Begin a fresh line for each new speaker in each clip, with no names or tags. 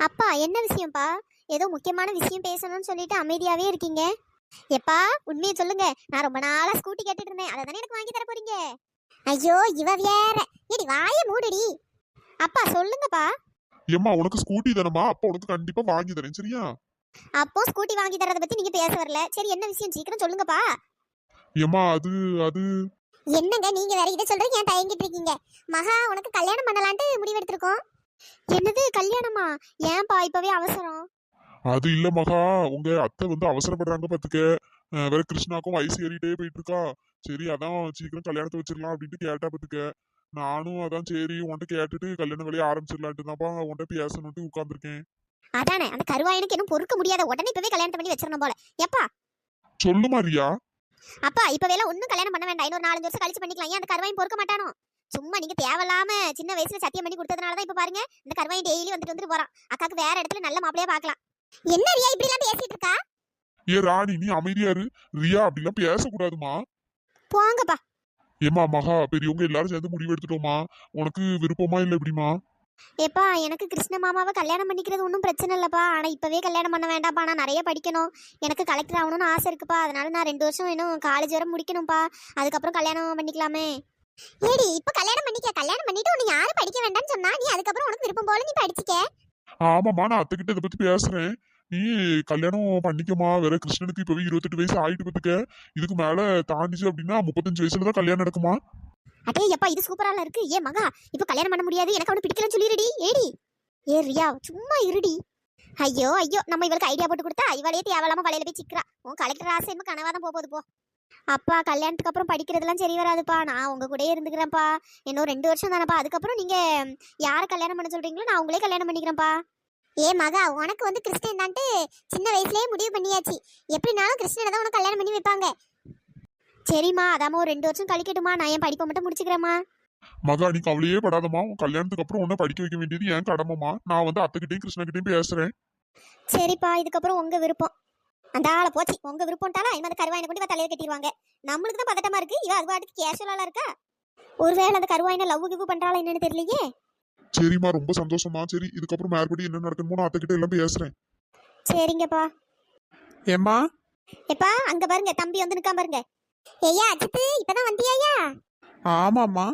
அப்பா என்ன விஷயம்ப்பா? ஏதோ முக்கியமான விஷயம் பேசணும்னு சொல்லிட்டு அமைதியாவே இருக்கீங்க. எப்பா உண்மையை சொல்லுங்க. நான் ரொம்ப நாளா ஸ்கூட்டி கேட்டுட்டு இருந்தேன். அதை தானே எனக்கு வாங்கி தர போறீங்க? ஐயோ இவ வேற. ஏடி வாய மூடுடி. அப்பா சொல்லுங்கப்பா.
ஏம்மா உனக்கு ஸ்கூட்டி தானம்மா, அப்ப உனக்கு கண்டிப்பா வாங்கி தரேன், சரியா?
அப்போ ஸ்கூட்டி வாங்கி தரத பத்தி நீங்க பேச வரல. சரி என்ன விஷயம் சீக்கிரம் சொல்லுங்கப்பா.
ஏம்மா அது அது
என்னங்க நீங்க வேற இதை சொல்றீங்க, ஏன் தயங்கிட்டு இருக்கீங்க? மகா உனக்கு கல்யாணம் பண்ணலான்ட்டு முடிவெடுத்திருக்கோம். என்னது கல்யாணமா? ஏன்பா இப்பவே அவசரம்?
அது இல்ல மகா, உங்க அத்தை வந்து அவசரப்படுறாங்க பாத்துக்க. வேற கிருஷ்ணாக்கும் வயசு ஏறிட்டே போயிட்டு இருக்கா. சரி அதான் சீக்கிரம் கல்யாணத்தை வச்சிடலாம் அப்படின்ட்டு கேட்டா பாத்துக்க. நானும் அதான் சரி உன்கிட்ட கேட்டுட்டு கல்யாண வேலையை ஆரம்பிச்சிடலான்ட்டு தான்ப்பா உன்கிட்ட பேசணும்ட்டு உட்கார்ந்துருக்கேன்.
அதானே அந்த கருவாயனுக்கு இன்னும் பொறுக்க முடியாத, உடனே இப்பவே கல்யாணம் பண்ணி வச்சிடணும் போல. எப்பா
சொல்லுமா ரியா?
அப்பா இப்பவே எல்லாம் ஒன்னும் கல்யாணம் பண்ண வேண்டாம். இன்னொரு 4 வருஷம் கழிச்சு பண்ணிக்கலாம். ஏன் அந்த கருவாயும் பொறுக்க மாட்டானோ? சும்மா நீங்க தேவையில்லாம சின்ன வயசுல சத்தியம் பண்ணி கொடுத்ததுனால தான் இப்ப பாருங்க இந்த கருவாயும் டெய்லி வந்துட்டு போறான். அக்காக்கு வேற இடத்துல நல்ல மாப்பிளையா பார்க்கலாம். என்ன ரியா இப்படி எல்லாம் பேசிட்டு இருக்கா?
ஏ ராணி நீ அமைதியா இரு. ரியா அப்படிலாம் பேசக்கூடாதுமா.
போங்கப்பா.
ஏமா மகா, பெரியவங்க எல்லாரும் சேர்ந்து முடிவு எடுத்துட்டோமா. உனக்கு விருப்பமா இல்ல எப்படிமா?
ஏப்பா எனக்கு கிருஷ்ண மாமாவை கல்யாணம் பண்ணிக்கிறது ஒன்றும் பிரச்சனை இல்லப்பா. ஆனா இப்பவே கல்யாணம் பண்ண வேண்டாம்ப்பா. நான் நிறைய படிக்கணும். எனக்கு கலெக்டர் ஆகணும்னு ஆசை இருக்குப்பா. அதனால நான் 2 வருஷம் இன்னும் காலேஜ் வரை முடிக்கணும்ப்பா. அதுக்கப்புறம் கல்யாணம் பண்ணிக்கலாமே. ஏடி இப்ப கல்யாணம் பண்ணிக்க. கல்யாணம் பண்ணிட்டு உன்னை யாரும் படிக்க வேண்டாம்னு சொன்னா நீ அதுக்கப்புறம் உனக்கு விருப்பம் போல நீ படிச்சுக்க.
ஆமாம்மா, நான் அத்தைக்கிட்ட இதை பத்தி பேசுறேன். நீ கல்யாணம் பண்ணிக்கமா. வேற கிருஷ்ணனுக்கு இப்பவே 28 வயசு ஆயிட்டு பத்துக்க. இதுக்கு மேல தாண்டிச்சு அப்படின்னா 35 வயசுல தான் கல்யாணம் நடக்குமா.
அடே எப்பா இது சூப்பரால இருக்கு. ஏ மகா இப்ப கல்யாணம் பண்ண முடியாது, எனக்கு அவனு பிடிக்கலன்னு சொல்லிடுடி. ஏடி ஏ ரியா சும்மா இருடி. ஐயோ ஐயோ நம்ம இவளுக்கு ஐடியா போட்டு கொடுத்தா இவளையே தேவையில்லாம வலையில போய் சிக்கிறா. உன் கலெக்டர் ஆசை இன்னும் கனவாதான் போகுது போ. அப்பா கல்யாணத்துக்கு அப்புறம் படிக்கிறதுலாம் சரி வராதுப்பா. நான் உங்க கூடயே இருந்துக்கிறேன்ப்பா. இன்னும் 2 வருஷம் தானப்பா. அதுக்கப்புறம் நீங்க யாரை கல்யாணம் பண்ண சொல்றீங்களோ நான் உங்களே கல்யாணம் பண்ணிக்கிறேன்ப்பா. ஏ மகா உனக்கு வந்து கிறிஸ்டியன் தான்ட்டு சின்ன வயசுலயே முடிவு பண்ணியாச்சு. எப்படினாலும் கிறிஸ்டியனை தான் உனக்கு கல்யாணம் பண்ணி வைப்பாங்க. சரிம்மா அதாம ஒரு 2 வருஷம் கழிக்கட்டுமா. நான் என் படிப்பை மட்டும் முடிச்சுக்கிறேம்மா.
மகா நீ கவலையே படாதம்மா. உன் கல்யாணத்துக்கு அப்புறம் உன்னை படிக்க வைக்க வேண்டியது என் கடமைமா. நான் வந்து அத்தைக்கிட்டையும் கிருஷ்ணகிட்டையும் பேசுறேன்.
சரிப்பா இதுக்கப்புறம் உங்க விருப்பம். அந்த ஆளை போச்சு உங்க விருப்பம்ட்டாலா இனிமே அந்த கருவாயினை கொண்டு இவ தலையில கட்டிடுவாங்க. நம்மளுக்கு தான் பதட்டமா இருக்கு. இவ அது பாட்டுக்கு கேஷுவலா இருக்கா. ஒருவேளை அந்த கருவாயினை லவ் கிவ் பண்றாளா என்னன்னு தெரியலையே.
சரிம்மா ரொம்ப சந்தோஷமா. சரி இதுக்கப்புறம் மேற்படி என்ன நடக்கணுமோ நான் அத்தைக்கிட்ட எல்லாம் பேசுறேன்.
சரிங்கப்பா.
ஏம்மா
எப்பா அங்க பாருங்க தம்பி வந்து நிக்காம பாருங்க. ஐயா அஜித்து இப்பதான் வந்தியாயா?
ஆமாம்மா.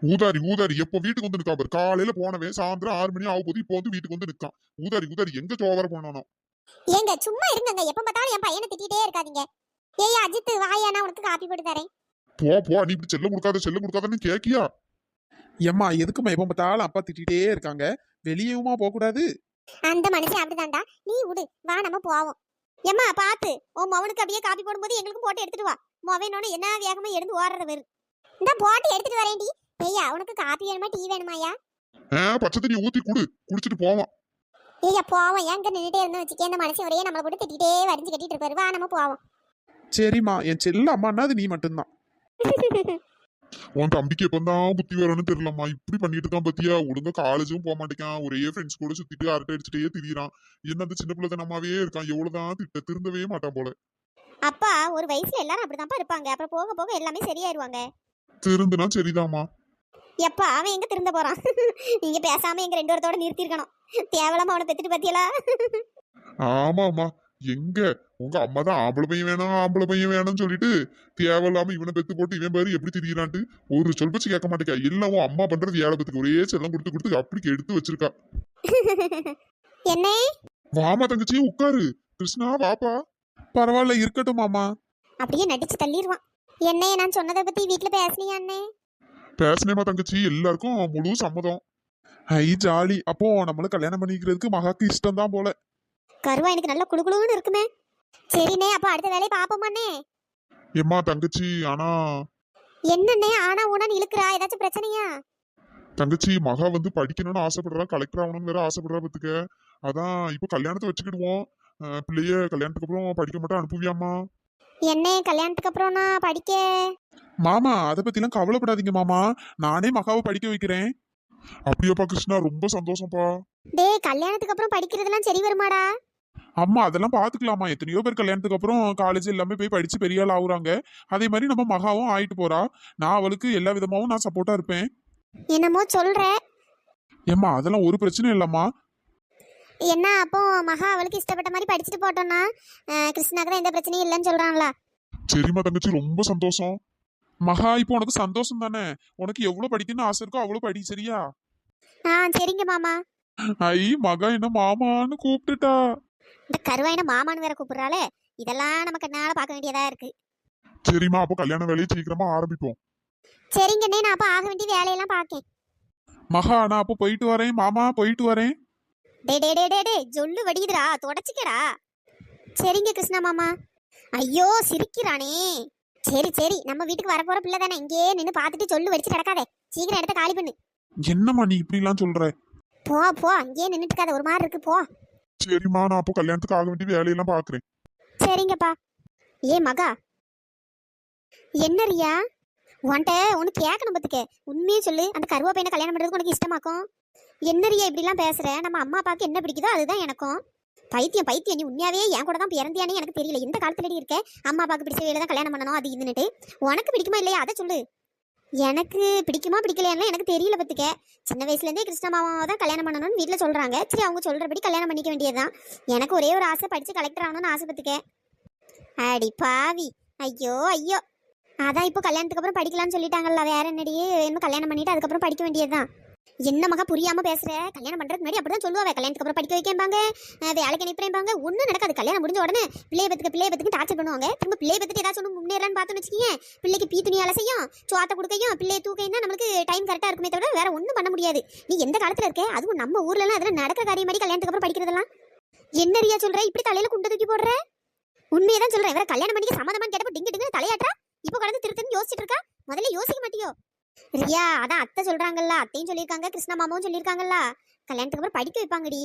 ஊதாரி ஊதாரி எப்போ வீட்டுக்கு வந்து நிக்காம காலையில போனவன் சாயந்தரம் 6 மணி ஆகும் போது இப்போ வந்து வீட்டுக்கு வந்து நிக்கான். ஊதாரி ஊதாரி எங்க சோவர போனானோ.
ஏங்க சும்மா இருங்கங்க. எப்ப பார்த்தாலும் என் பையனை திட்டிட்டே இருக்காதீங்க. ஏய் அஜித் வாயா நான் உனக்கு காப்பி போட்டு தரேன்.
போ போ, நீ இப்படி செல்லம் கொடுக்காதன்னு கேக்கியா?
ஏம்மா எதுக்கும்மா எப்போ பார்த்தாலும் அப்பா திட்டிகிட்டே இருக்காங்க. வெளியேவுமா போகக்கூடாது?
அந்த மனுஷன் அப்படிதான்டா. நீ விடு வா நம்ம போவோம். ஏம்மா பாத்து உன் மவனுக்கு அப்படியே காப்பி போடும்போது எங்களுக்கும் போட்டு எடுத்துட்டு வா. மொவனோட என்ன வேகமா எடுத்து ஓடுறவர். இந்த போட்டு எடுத்துட்டு வரேன்டி. ஐயா உனக்கு காப்பி வேணுமா டீ வேணுமாயா?
பச்சை தண்ணி ஊத்தி குடு, குடிச்சிட்டு போவான்.
ஐயா போவோம். எங்க நின்றுட்டே இருந்தா வச்சுக்கே இந்த மனுஷன் ஒரே நம்மளை போட்டு திட்டிட்டே வரிஞ்சு கட்டிட்டு இருப்பாரு. வா நம்ம போவோம்.
சரிம்மா என் செல்ல அம்மான்னா அது நீ மட்டும்தான்.
உன் தம்பிக்கு எப்பந்தான் புத்தி வரணும்னு தெரியலம்மா. இப்படி பண்ணிட்டு இருக்கான் பத்தியா. ஒழுங்கா காலேஜும் போக மாட்டேங்கான். ஒரே ஃப்ரெண்ட்ஸ் கூட சுத்திட்டு அரட்டை அடிச்சுட்டே திரியிறான். என்ன அந்த சின்ன பிள்ளை நம்மாவே இருக்கான். எவ்வளவுதான் திருந்தவே மாட்டான் போல.
அப்பா ஒரு வயசுல எல்லாரும் அப்படிதான்ப்பா இருப்பாங்க. அப்புறம் போக போக எல்லாமே சரியாயிருவாங்க.
திருந்துனா சரிதாம்மா.
எப்பா அவன் எங்க திருந்த போறான்? நீங்க பேசாம எங்க 2 வரத்தோட நிறுத்திருக்கணும். தேவலாம அவனை பெத்துட்டு பத்தியலா.
ஆமாம்மா, எங்க உங்க அம்மா தான் ஆம்பளை பையன் வேணும்னு சொல்லிட்டு தேவையில்லாம இவனை பெத்து போட்டு இவன் பாரு எப்படி திரியிறான்ட்டு ஒரு சொல் பச்சு கேட்க மாட்டேக்கா. எல்லாம் அம்மா பண்றது ஏழை பத்துக்கு ஒரே செல்லம் கொடுத்து கொடுத்து அப்படி எடுத்து வச்சிருக்கா.
என்ன
வாமா தங்கச்சி உட்காரு. கிருஷ்ணா வாப்பா.
பரவாயில்ல இருக்கட்டும் மாமா.
அப்படியே நடிச்சு தள்ளிடுவான். என்ன நான் சொன்னதை பத்தி வீட்டுல பேசலையா அண்ணே?
பேசினேமா தங்கச்சி, எல்லாருக்கும் முழு சம்மதம்.
ஐ ஜாலி. அப்போ நம்மள கல்யாணம் பண்ணிக்கிறதுக்கு மகாக்கு இஷ்டம் தான் போல.
கருவா எனக்கு நல்ல குளுகுளுன்னு இருக்குமே. சரிண்ணே அப்ப அடுத்த வேலையை பாப்போமாண்ணே.
ஏம்மா தங்கச்சி, ஆனா
என்னண்ணே ஆனா ஊனான்னு இழுக்கிறா? ஏதாச்சும் பிரச்சனையா?
தங்கச்சி மகா வந்து படிக்கணும்னு ஆசைப்படுறா, கலெக்டர் ஆகணும்னு வேற ஆசைப்படுறா பத்துக்க. அதான் இப்ப கல்யாணத்தை வச்சுக்கிடுவோம். பிள்ளைய கல்யாணத்துக்கு அப்புறம் படிக்க மாட்டா அனுப்புவியாமா?
என்ன கல்யாணத்துக்கு அப்புறம் நான் படிக்க?
மாமா அதை பத்திலாம் கவலைப்படாதீங்க மாமா. நானே மகாவை படிக்க வைக்கிறேன்.
அப்படியாப்பா கிருஷ்ணா, ரொம்ப சந்தோஷம்ப்பா.
டேய் கல்யாணத்துக்கு அப்புறம் படிக்கிறதெல்லாம் சரி வருமாடா?
அம்மா அதெல்லாம் பாத்துக்கலாமா. எத்தனையோ பேர் கல்யாணத்துக்கு அப்புறம் காலேஜ் எல்லாமே போய் படிச்சு பெரிய ஆள் ஆகுறாங்க. அதே மாதிரி நம்ம மகாவும் ஆயிட்டு போறா. நான் அவளுக்கு எல்லா விதமாவும் நான் சப்போர்ட்டா இருப்பேன்.
என்னமோ சொல்ற.
ஏம்மா அதெல்லாம் ஒரு பிரச்சனையும் இல்லம்மா.
என்ன அப்போ மகா அவளுக்கு இஷ்டப்பட்ட மாதிரி படிச்சுட்டு போட்டோம்னா கிருஷ்ணாக்கு தான் எந்த பிரச்சனையும் இல்லைன்னு சொல்றாங்களா?
சரிம்மா தங்கச்சி, ரொம்ப சந்தோஷம்.
மகா இப்போ உனக்கு சந்தோஷம் தானே? உனக்கு எவ்வளவு படிக்கணும்னு ஆசை இருக்கோ அவ்வளவு படி, சரியா?
சரிங்க மாமா.
ஐ, மகா என்ன மாமான்னு கூப்பிட்டுட்டா.
இந்த கருவாயின மாமான்னு வேற கூப்பிடுறாளே, இதெல்லாம் நம்ம கண்ணால பார்க்க வேண்டியதா இருக்கு.
சரிம்மா, அப்போ கல்யாண வேலையை சீக்கிரமா ஆரம்பிப்போம்.
சரிங்கண்ணே, நான் அப்ப ஆக வேண்டிய வேலையெல்லாம் பார்க்கேன்.
மகா நான் அப்போ போயிட்டு வரேன் மாமா, போயிட்டு வரேன்.
டே சொல்லு வடியுதுடா, தொடச்சிக்கடா. சரிங்க கிருஷ்ணா மாமா. ஐயோ சிரிக்கிறானே. சரி நம்ம வீட்டுக்கு வரப்போற பிள்ளை தானே, இங்கே நின்று பார்த்துட்டு சொல்லு வடிச்சு கிடக்காதே, சீக்கிரம் இடத்த காலி பண்ணு.
என்னம்மா நீ இப்படி எல்லாம் சொல்ற?
போ அங்கேயே நின்றுட்டு இருக்காத, ஒரு மாதிரி இருக்கு, போ.
சரிம்மா, நான் அப்போ கல்யாணத்துக்கு ஆக வேண்டிய வேலையெல்லாம் பாக்குறேன்.
சரிங்கப்பா. ஏ மகா, என்ன ரியா உன்கிட்ட ஒன்று கேட்கணும் பத்துக்க, உண்மையே சொல்லு. அந்த கருவா பையனை கல்யாணம் பண்ணுறதுக்கு உனக்கு இஷ்டமாக்கும்? என்ன ரியா இப்படிலாம் பேசுற? நம்ம அம்மா அப்பாவுக்கு என்ன பிடிக்குதோ அதுதான் எனக்கும். பைத்தியம் நீ உண்மையாவே என் கூட தான் பிறந்தியானே எனக்கு தெரியல. இந்த காலத்துல இருக்க அம்மா அப்பாவுக்கு பிடிச்ச வேலை தான் கல்யாணம் பண்ணணும் அது இதுன்னுட்டு. உனக்கு பிடிக்குமா இல்லையா அதை சொல்லு. எனக்கு பிடிக்குமா பிடிக்கலையான்னு எனக்கு தெரியல பத்துக்க. சின்ன வயசுலேருந்தே கிருஷ்ண மாமாவை தான் கல்யாணம் பண்ணணும்னு வீட்டில் சொல்கிறாங்க. சரி, அவங்க சொல்கிறபடி கல்யாணம் பண்ணிக்க வேண்டியதுதான். எனக்கு ஒரே ஒரு ஆசை, படித்து கலெக்டர் ஆகணும்னு ஆசை பத்துக்க. அடி பாவி, ஐயோ. அதான் இப்போ கல்யாணத்துக்கு அப்புறம் படிக்கலாம்னு சொல்லிட்டாங்கல்ல, வேற என்னடியே என்ன கல்யாணம் பண்ணிட்டு அதுக்கப்புறம் படிக்க வேண்டியதுதான். என்ன மகா புரியாம பேசுற? கல்யாணம் பண்றதுக்கு முன்னாடி அப்படிதான் சொல்லுவாங்க, கல்யாணத்துக்கு அப்புறம் படிக்க வைக்கம்பாங்க, வேலைக்கு அனுப்பிடும்பாங்க. ஒன்றும் நடக்காது. கல்யாணம் முடிஞ்ச உடனே பிள்ளைய பத்துக்கு டார்ச்சர் பண்ணுவாங்க. திரும்ப பிள்ளைய பத்தி ஏதாச்சும் ஒன்று முன்னேறான்னு பார்த்தோன்னு வச்சுக்கீங்க, பிள்ளைக்கு பீ துணி அலசையும் சோத்த கொடுக்கையும் பிள்ளைய தூக்கையும் தான் நம்மளுக்கு டைம் கரெக்டா இருக்குமே தவிர வேற ஒன்றும் பண்ண முடியாது. நீ எந்த காலத்துல இருக்க? அதுவும் நம்ம ஊர்ல எல்லாம் அதெல்லாம் நடக்கிற காரியம் மாதிரி கல்யாணத்துக்கு அப்புறம் படிக்கிறதெல்லாம். என்ன ரியா சொல்ற? இப்படி தலையில குண்டு தூக்கி போடுற? உண்மையதான் சொல்றேன். வேற கல்யாணம் பண்ணிக்க சமாதமான கேட்டப்ப டிங்கு தலையாட்டா இப்போ கடந்து திருத்துன்னு யோசிச்சுட்டு இருக்கா. முதல்ல யோசிக்க மாட்டியோ ரியா? அதான் அத்தை சொல்றாங்கல்ல, அத்தையும் சொல்லியிருக்காங்க, கிருஷ்ணா மாமாவும் சொல்லியிருக்காங்கல்ல, கல்யாணத்துக்கு அப்புறம் படிக்க வைப்பாங்கடி.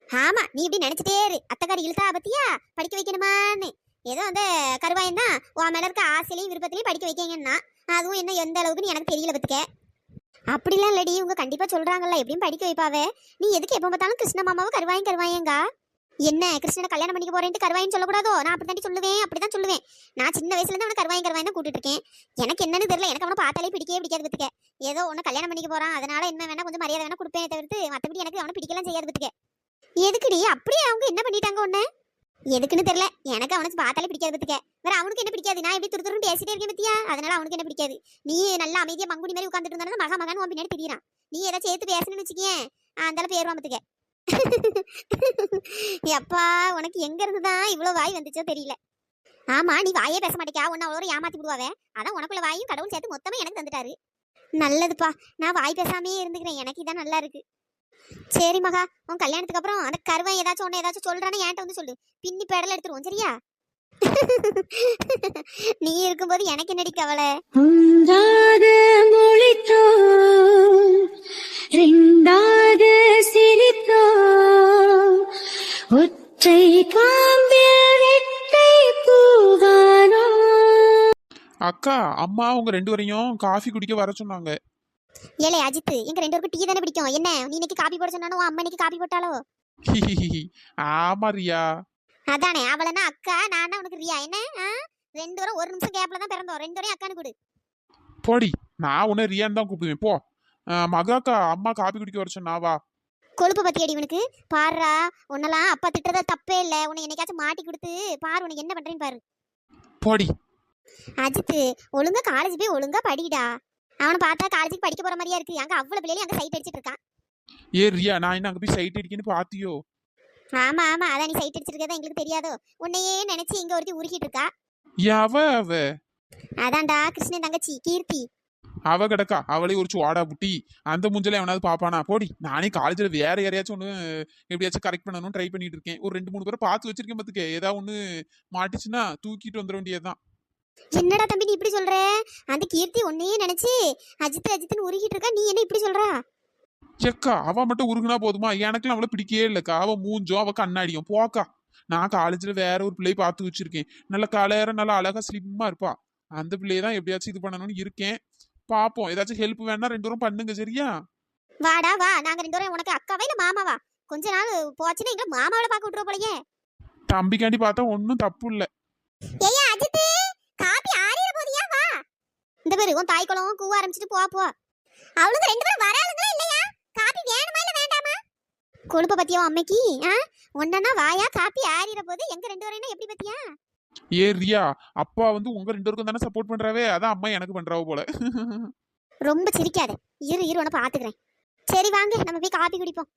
ஆமா, நீ இப்படி நினைச்சிட்டே இரு. அத்தைக்காரி இழுத்தா பத்தியா படிக்க வைக்கணுமான்னு. ஏதோ அந்த கருவாயம் தான் உன் மேல இருக்க ஆசையிலையும் விருப்பத்திலையும் படிக்க வைக்கங்கன்னா, அதுவும் என்ன எந்த அளவுக்குன்னு எனக்கு தெரியல பத்துக்க. அப்படிலாம் இல்லடி, இவங்க கண்டிப்பா சொல்றாங்கல்ல எப்படியும் படிக்க வைப்பாவே. நீ எதுக்கு எப்ப பார்த்தாலும் கிருஷ்ண மாமாவை கருவாயங்கா? என்ன கிருஷ்ணனை கல்யாணம் பண்ணிக்க போறேன்ட்டு கருவாயின்னு சொல்லக்கூடாதோ? நான் அப்படித்தான் சொல்லுவேன். நான் சின்ன வயசுல இருந்து அவனை கருவாயம் தான் கூட்டிட்டு இருக்கேன். எனக்கு என்னன்னு தெரியல, எனக்கு அவனை பார்த்தாலே பிடிக்கவே பிடிக்காது பத்துக்க. ஏதோ ஒன்னு கல்யாணம் பண்ணிக்க போறான், அதனால என்ன வேணா கொஞ்சம் மரியாதை வேணா கொடுப்பேன் தவிர்த்து மற்றபடி எனக்கு அவனை பிடிக்கலாம் செய்யாது பத்துக்க. எதுக்குடி அப்படியே அவங்க என்ன பண்ணிட்டாங்க உன்ன? எதுக்குன்னு தெரியல, எனக்கு அவனுக்கு பார்த்தாலே பிடிக்காது பத்துக்க. வேற அவனுக்கு என்ன பிடிக்காது? நான் எப்படி துருத்துருன்னு பேசிட்டே இருக்கேன் பத்தியா, அதனால அவனுக்கு என்ன பிடிக்காது. நீ நல்லா அமைதியா மங்குடி மாதிரி உட்காந்துட்டு இருந்தாலும் மகான்னு உன் பின்னாடி தெரியறான். நீ ஏதாச்சும் சேர்த்து பேசணும்னு வச்சுக்கேன், அந்த பேருவான் பத்துக்க. எப்பா, உனக்கு எங்க இருந்துதான் இவ்வளவு வாய் வந்துச்சோ தெரியல. ஆமா, நீ வாயே பேச மாட்டேக்கா, உன்ன அவ்வளோ ஏமாத்தி விடுவாவே. அதான் உனக்குள்ள வாயும் கடவுள் சேர்த்து மொத்தமா எனக்கு தந்துட்டாரு. நல்லதுப்பா, நான் வாய் பேசாமே இருந்துக்கிறேன், எனக்கு இதான் நல்லா இருக்கு. சரி மகா, உன் கல்யாணத்துக்கு அப்புறம் அந்த கருவன் ஏதாச்சும் சொல்றானே என்கிட்ட வந்து சொல்லு, பின்னி பெடல் எடுத்துருவோம், சரியா? நீ இருக்கும்போது எனக்கு என்னடி கவலை?
ரெண்டாக சிரித்தோம், ஒற்றை காம்பில் ரெட்டை பூவானோ.
அக்கா, அம்மா உங்க ரெண்டு வரையும் காஃபி குடிக்க வர சொன்னாங்க.
ஏலே அஜித், எங்க ரெண்டு பேருக்கு டீ தானே பிடிக்கும். என்ன நீ இன்னைக்கு காபி போட சொன்னானோ, அம்மா இன்னைக்கு காபி போட்டாலோ?
ஆமா ரியா.
அதானே, அவளனா அக்கா, நானா உனக்கு ரியா. என்ன ரெண்டு பேரும் ஒரு நிமிஷம் கேப்ல தான் பிறந்தோம், ரெண்டு பேரும் அக்கானு கொடு.
போடி, நான் உன்னை ரியான்னு தான் கூப்பிடுவேன். போ. மகாக்கா, அம்மா காபி குடிக்க வர சொன்னா, வா.
கொழுப்பு பத்தி அடி உனக்கு. பாருடா, உன்னெல்லாம் அப்பா திட்டுறத தப்பே இல்லை. உன்னை என்னைக்காச்சும் மாட்டி கொடுத்து பாரு உனக்கு என்ன பண்றேன்னு பாரு.
போடி.
அஜித், ஒழுங்கா காலேஜ் போய் ஒழுங்கா படிடா. அவனை பார்த்தா காலேஜுக்கு படிக்க போற மாதிரியா இருக்கு. அங்க அவ்வளவு பிள்ளைங்க அங்க சைட் அடிச்சிட்டு இருக்கான்.
ஏ ரியா, நான் என்ன அங்க போய் சைட் அடிக்கன்னு பாத்தியோ?
ஆமா, அதான் நீ சைட் அடிச்சிருக்கதா எங்களுக்கு தெரியாதோ? உன்னையே நினைச்சு இங்க ஒருத்தி உருகிட்டு இருக்கா.
அவ
அதான்டா கிருஷ்ணன் தங்கச்சி கீர்த்தி.
அவ கிடக்கா, அவளே ஒரு சோடா புட்டி. அந்த முஞ்சல எவனாவது பாப்பானா? போடி. நானே காலேஜ்ல வேற யாரையாச்சும் ஒண்ணு எப்படியாச்சும் கரெக்ட் பண்ணணும் ட்ரை பண்ணிட்டு இருக்கேன். ஒரு 2-3 பேரை பார்த்து வச்சிருக்கேன் பாத்துக்க. ஏதாவது ஒண்ணு மாட்டிச்சுன்னா தூக்கிட்டு வந்துட வேண்டியதுதான்.
என்னடா தம்பி நீ இப்படி சொல்ற? அந்த கீர்த்தி உன்னையே நினைச்சு அஜித்னு உருகிட்டு இருக்கா, நீ என்ன இப்படி சொல்ற?
செக்கா, அவ மட்டும் உருகுனா போதுமா? எனக்குலாம் அவளை பிடிக்கவே இல்லக்கா. அவ மூஞ்சோ அவ கண்ணாடியும் போக்கா. நான் காலேஜ்ல வேற ஒரு பிள்ளையை பார்த்து வச்சிருக்கேன். நல்ல கலர நல்லா அழகா ஸ்லிம்மா இருப்பா. அந்த பிள்ளையை தான் எப்படியாச்சும் இது பண்ணணும்னு இருக்கேன். பாப்போம், ஏதாச்சும் ஹெல்ப் வேணா 2 பேரும் பண்ணுங்க, சரியா?
வாடா வா, நாங்க 2 பேரும் உனக்கு அக்காவா இல்ல மாமாவா? கொஞ்ச நாள் போச்சுன்னா எங்க மாமாவோட பாக்க விட்டுற போலயே.
தம்பிக்காண்டி பார்த்தா ஒன்னும் தப்பு இல்ல.
ஏய் அஜித், காபி ஆறிற போதியா? வா, இந்த பேரு உன் தாய் குளம் கூவ ஆரம்பிச்சிட்டு போ. அவளுக்கு 2 பேரும் வராளுங்களா இல்லையா? காபி வேணுமா இல்ல வேண்டாமா? கொழுப்ப பத்தியா அம்மைக்கு? ஒன்னா வாயா காப்பி ஆறிற போது எங்க 2 வரையும் எப்படி பத்தியா?
ஏ ரியா, அப்பா வந்து உங்க 2 பேருக்கும் தானே சப்போர்ட் பண்றாவே, அதான் அம்மா எனக்கு பண்றாவோ போல.
ரொம்ப சிரிக்காத. இரு உன பாத்துக்கிறேன். சரி வாங்க நம்ம போய் காப்பி குடிப்போம்.